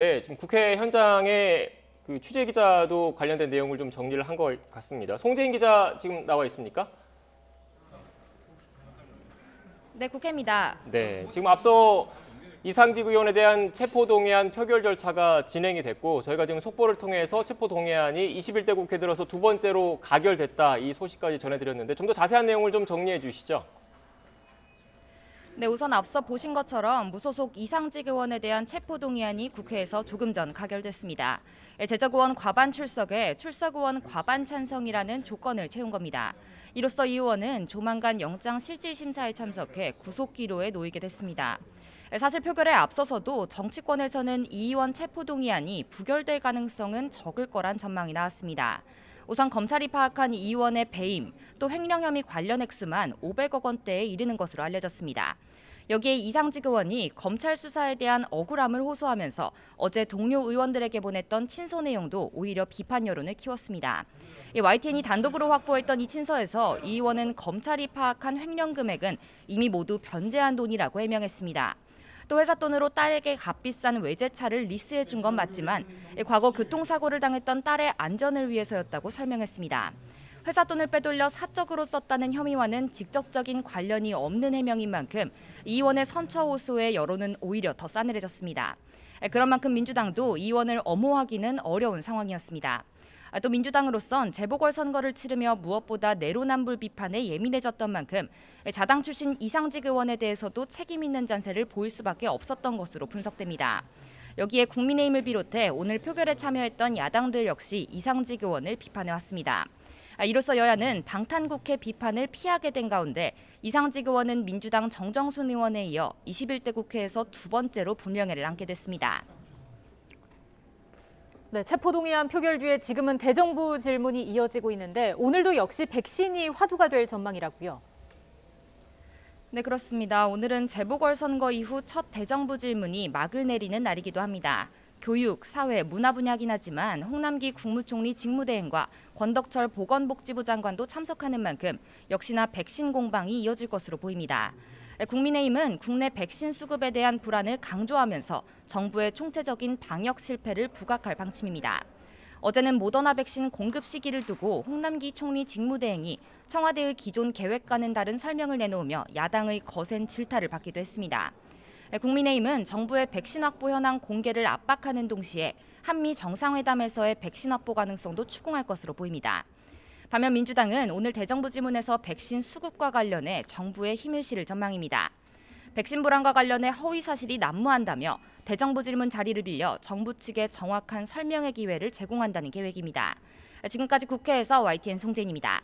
네, 지금 국회 현장에 그 취재 기자도 관련된 내용을 좀 정리를 한 것 같습니다. 송재인 기자 지금 나와 있습니까? 네, 국회입니다. 네, 지금 앞서 이상직 의원에 대한 체포동의안 표결 절차가 진행이 됐고 저희가 지금 속보를 통해서 체포동의안이 21대 국회 들어서 두 번째로 가결됐다 이 소식까지 전해드렸는데 좀 더 자세한 내용을 좀 정리해 주시죠. 네, 우선 앞서 보신 것처럼 무소속 이상직 의원에 대한 체포동의안이 국회에서 조금 전 가결됐습니다. 제적의원 과반 출석에 출석의원 과반 찬성이라는 조건을 채운 겁니다. 이로써 이 의원은 조만간 영장실질심사에 참석해 구속기로에 놓이게 됐습니다. 사실 표결에 앞서서도 정치권에서는 이 의원 체포동의안이 부결될 가능성은 적을 거란 전망이 나왔습니다. 우선 검찰이 파악한 이 의원의 배임, 또 횡령 혐의 관련 액수만 500억 원대에 이르는 것으로 알려졌습니다. 여기에 이상직 의원이 검찰 수사에 대한 억울함을 호소하면서 어제 동료 의원들에게 보냈던 친서 내용도 오히려 비판 여론을 키웠습니다. YTN이 단독으로 확보했던 이 친서에서 이 의원은 검찰이 파악한 횡령 금액은 이미 모두 변제한 돈이라고 해명했습니다. 또 회사 돈으로 딸에게 값비싼 외제차를 리스해 준 건 맞지만 과거 교통사고를 당했던 딸의 안전을 위해서였다고 설명했습니다. 회사 돈을 빼돌려 사적으로 썼다는 혐의와는 직접적인 관련이 없는 해명인 만큼 이 의원의 선처 호소에 여론은 오히려 더 싸늘해졌습니다. 그런 만큼 민주당도 이 의원을 엄호하기는 어려운 상황이었습니다. 또 민주당으로선 재보궐선거를 치르며 무엇보다 내로남불 비판에 예민해졌던 만큼 자당 출신 이상직 의원에 대해서도 책임 있는 잔세를 보일 수밖에 없었던 것으로 분석됩니다. 여기에 국민의힘을 비롯해 오늘 표결에 참여했던 야당들 역시 이상직 의원을 비판해왔습니다. 이로써 여야는 방탄국회 비판을 피하게 된 가운데 이상직 의원은 민주당 정정순 의원에 이어 21대 국회에서 두 번째로 불명예를 안게 됐습니다. 네, 체포동의안 표결 뒤에 지금은 대정부 질문이 이어지고 있는데 오늘도 역시 백신이 화두가 될 전망이라고요. 네, 그렇습니다. 오늘은 재보궐선거 이후 첫 대정부 질문이 막을 내리는 날이기도 합니다. 교육, 사회, 문화 분야긴 하지만 홍남기 국무총리 직무대행과 권덕철 보건복지부 장관도 참석하는 만큼 역시나 백신 공방이 이어질 것으로 보입니다. 국민의힘은 국내 백신 수급에 대한 불안을 강조하면서 정부의 총체적인 방역 실패를 부각할 방침입니다. 어제는 모더나 백신 공급 시기를 두고 홍남기 총리 직무대행이 청와대의 기존 계획과는 다른 설명을 내놓으며 야당의 거센 질타를 받기도 했습니다. 국민의힘은 정부의 백신 확보 현황 공개를 압박하는 동시에 한미 정상회담에서의 백신 확보 가능성도 추궁할 것으로 보입니다. 반면 민주당은 오늘 대정부 질문에서 백신 수급과 관련해 정부에 힘을 실을 전망입니다. 백신 불안과 관련해 허위 사실이 난무한다며 대정부 질문 자리를 빌려 정부 측에 정확한 설명의 기회를 제공한다는 계획입니다. 지금까지 국회에서 YTN 송재인입니다.